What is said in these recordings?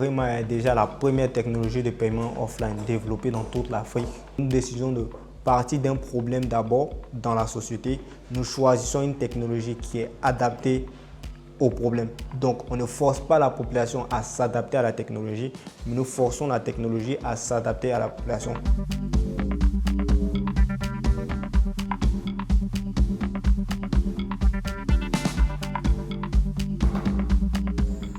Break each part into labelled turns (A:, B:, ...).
A: Rema est déjà la première technologie de paiement offline développée dans toute l'Afrique. Nous décidons de partir d'un problème d'abord dans la société. Nous choisissons une technologie qui est adaptée au problème. Donc, on ne force pas la population à s'adapter à la technologie, mais nous forçons la technologie à s'adapter à la population.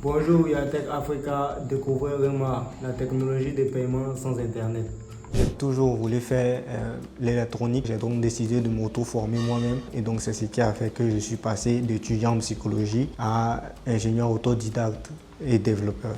A: Bonjour Yatech Africa, découvrez Rema, la technologie de paiement sans Internet. J'ai toujours voulu faire l'électronique, j'ai donc décidé de m'auto-former moi-même et donc c'est ce qui a fait que je suis passé d'étudiant en psychologie à ingénieur autodidacte et développeur.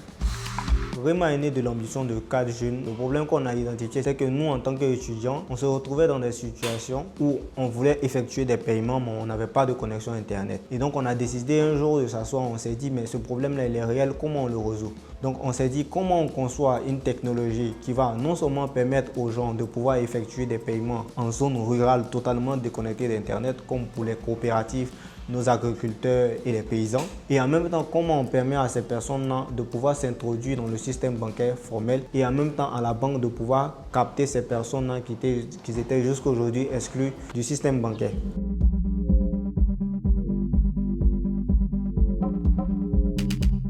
A: Rema est né de l'ambition de 4 jeunes. Le problème qu'on a identifié, c'est que nous, en tant qu'étudiants, on se retrouvait dans des situations où on voulait effectuer des paiements, mais on n'avait pas de connexion Internet. Et donc, on a décidé un jour de s'asseoir, on s'est dit, mais ce problème-là, il est réel, comment on le résout? Donc, on s'est dit, comment on conçoit une technologie qui va non seulement permettre aux gens de pouvoir effectuer des paiements en zone rurale totalement déconnectée d'Internet, comme pour les coopératives, nos agriculteurs et les paysans. Et en même temps, comment on permet à ces personnes-là de pouvoir s'introduire dans le système bancaire formel et en même temps à la banque de pouvoir capter ces personnes-là qui étaient jusqu'à aujourd'hui exclues du système bancaire.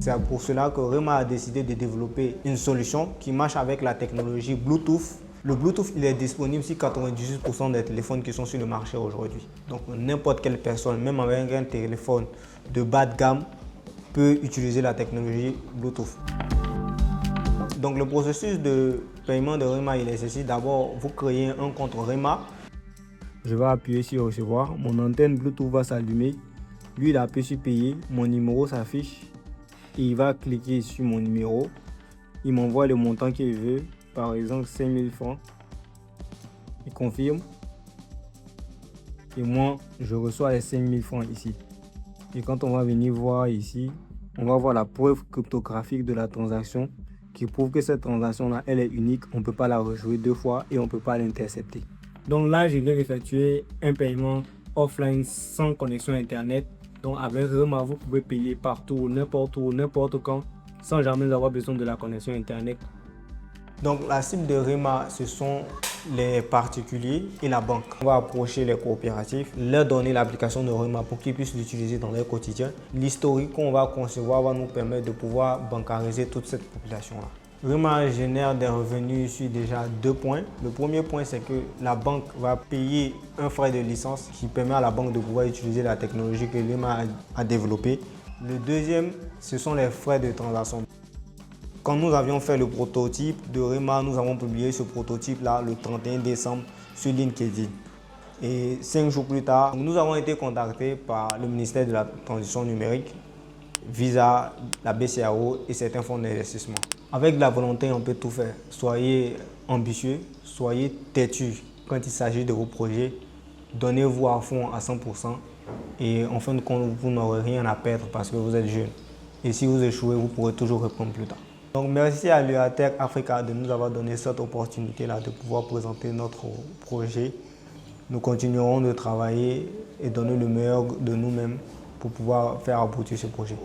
A: C'est pour cela que Rema a décidé de développer une solution qui marche avec la technologie Bluetooth. Le Bluetooth, il est disponible sur 98% des téléphones qui sont sur le marché aujourd'hui. Donc, n'importe quelle personne, même avec un téléphone de bas de gamme, peut utiliser la technologie Bluetooth. Donc, le processus de paiement de Rema, il nécessite d'abord, vous créez un compte Rema. Je vais appuyer sur recevoir. Mon antenne Bluetooth va s'allumer. Lui, il appuie sur payer. Mon numéro s'affiche. Et il va cliquer sur mon numéro. Il m'envoie le montant qu'il veut. Par exemple 5000 francs, il confirme et moi je reçois les 5000 francs ici. Et quand on va venir voir ici, on va voir la preuve cryptographique de la transaction qui prouve que cette transaction là elle est unique, on ne peut pas la rejouer deux fois et on ne peut pas l'intercepter. Donc là je viens d'effectuer un paiement offline sans connexion internet. Donc avec Rema vous pouvez payer partout, n'importe quand sans jamais avoir besoin de la connexion internet. Donc la cible de Rema, ce sont les particuliers et la banque. On va approcher les coopératives, leur donner l'application de Rema pour qu'ils puissent l'utiliser dans leur quotidien. L'historique qu'on va concevoir va nous permettre de pouvoir bancariser toute cette population-là. Rema génère des revenus sur déjà 2 points. Le premier point, c'est que la banque va payer un frais de licence qui permet à la banque de pouvoir utiliser la technologie que Rema a développée. Le deuxième, ce sont les frais de transaction. Quand nous avions fait le prototype de Rema, nous avons publié ce prototype-là le 31 décembre sur LinkedIn. Et 5 jours plus tard, nous avons été contactés par le ministère de la Transition numérique, Visa, la BCAO et certains fonds d'investissement. Avec de la volonté, on peut tout faire. Soyez ambitieux, soyez têtus quand il s'agit de vos projets. Donnez-vous à fond à 100% et en fin de compte, vous n'aurez rien à perdre parce que vous êtes jeune. Et si vous échouez, vous pourrez toujours reprendre plus tard. Donc merci à Yatech Africa de nous avoir donné cette opportunité-là de pouvoir présenter notre projet. Nous continuerons de travailler et donner le meilleur de nous-mêmes pour pouvoir faire aboutir ce projet.